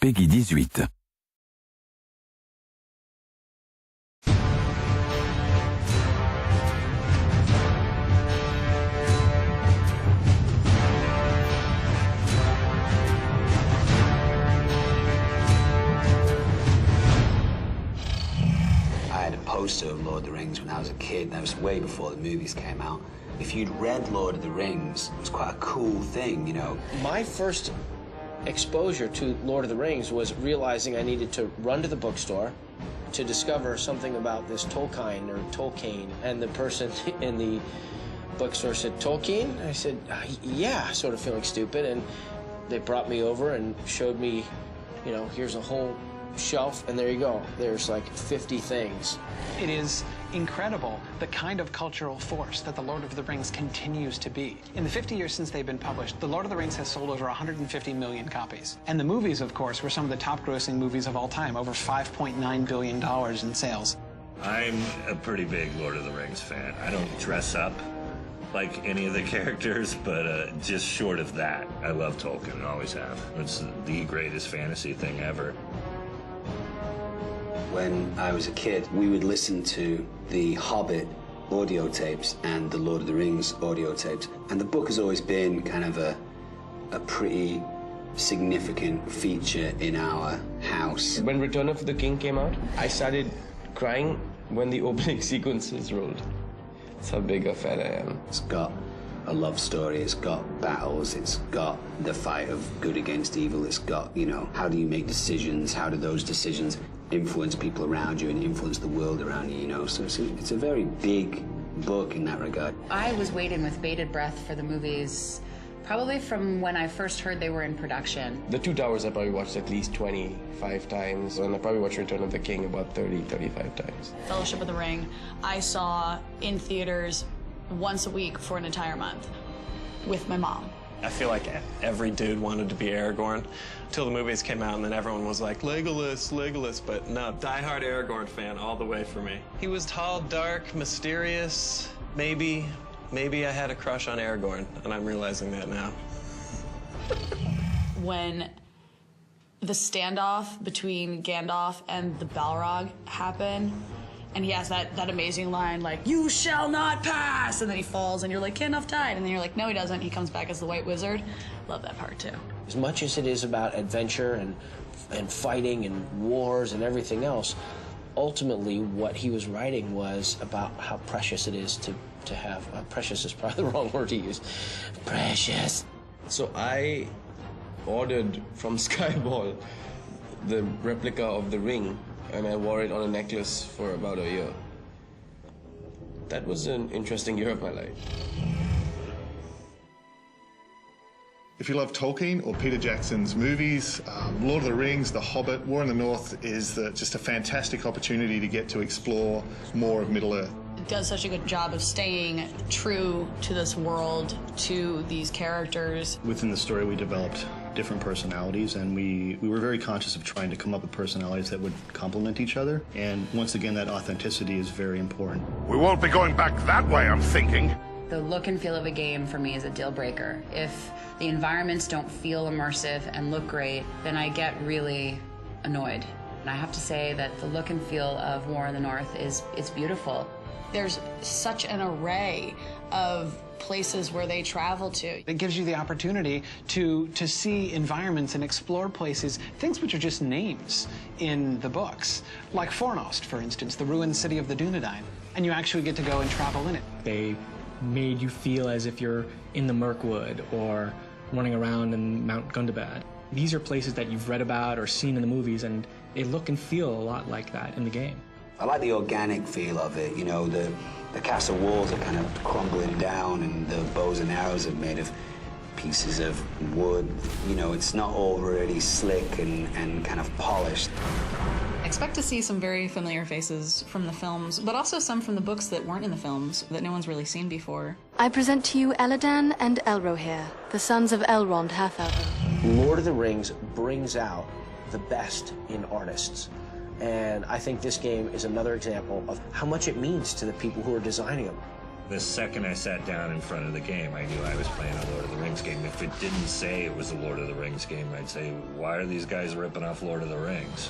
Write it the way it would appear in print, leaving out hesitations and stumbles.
Peggy 18. Poster of Lord of the Rings when I was a kid. That was way before the movies came out. If you'd read Lord of the Rings, it was quite a cool thing, you know. My first exposure to Lord of the Rings was realizing I needed to run to the bookstore to discover something about this Tolkien, and the person in the bookstore said, "Tolkien?" I said, "Yeah," sort of feeling stupid, and they brought me over and showed me, you know, here's a whole shelf, and there you go. There's like 50 things. It is incredible the kind of cultural force that The Lord of the Rings continues to be. In the 50 years since they've been published, The Lord of the Rings has sold over 150 million copies. And the movies, of course, were some of the top-grossing movies of all time, over $5.9 billion in sales. I'm a pretty big Lord of the Rings fan. I don't dress up like any of the characters, but just short of that, I love Tolkien and always have. It's the greatest fantasy thing ever. When I was a kid, we would listen to the Hobbit audio tapes and the Lord of the Rings audio tapes. And the book has always been kind of a pretty significant feature in our house. When Return of the King came out, I started crying when the opening sequences rolled. That's how big a fan I am. It's got a love story, it's got battles, it's got the fight of good against evil, it's got, you know, how do you make decisions, how do those decisions influence people around you and influence the world around you, you know, so it's a very big book in that regard. I was waiting with bated breath for the movies, probably from when I first heard they were in production. The Two Towers I probably watched at least 25 times, and I probably watched Return of the King about 30, 35 times. Fellowship of the Ring, I saw in theaters once a week for an entire month with my mom. I feel like every dude wanted to be Aragorn until the movies came out, and then everyone was like, Legolas, but no, diehard Aragorn fan all the way for me. He was tall, dark, mysterious. Maybe I had a crush on Aragorn, and I'm realizing that now. When the standoff between Gandalf and the Balrog happened, and he has that amazing line, like, "You shall not pass!" And then he falls, and you're like, Gandalf died. And then you're like, no, he doesn't. He comes back as the White Wizard. Love that part, too. As much as it is about adventure and fighting and wars and everything else, ultimately what he was writing was about how precious it is to have... precious is probably the wrong word to use. Precious. So I ordered from Skyball the replica of the ring, and I wore it on a necklace for about a year. That was an interesting year of my life. If you love Tolkien or Peter Jackson's movies, Lord of the Rings, The Hobbit, War in the North is just a fantastic opportunity to get to explore more of Middle-earth. It does such a good job of staying true to this world, to these characters. Within the story, we developed different personalities, and we were very conscious of trying to come up with personalities that would complement each other. And once again, that authenticity is very important. We won't be going back that way, I'm thinking. The look and feel of a game for me is a deal breaker. If the environments don't feel immersive and look great, then I get really annoyed. And I have to say that the look and feel of War in the North is beautiful. There's such an array of places where they travel to. It gives you the opportunity to see environments and explore places, things which are just names in the books. Like Fornost, for instance, the ruined city of the Dunedain. And you actually get to go and travel in it. They made you feel as if you're in the Mirkwood or running around in Mount Gundabad. These are places that you've read about or seen in the movies, and they look and feel a lot like that in the game. I like the organic feel of it, you know, the castle walls are kind of crumbling down and the bows and arrows are made of pieces of wood. You know, it's not all really slick and kind of polished. Expect to see some very familiar faces from the films, but also some from the books that weren't in the films, that no one's really seen before. I present to you Elladan and Elrohir, the sons of Elrond Half-Elven. Lord of the Rings brings out the best in artists. And I think this game is another example of how much it means to the people who are designing them. The second I sat down in front of the game, I knew I was playing a Lord of the Rings game. If it didn't say it was a Lord of the Rings game, I'd say, why are these guys ripping off Lord of the Rings?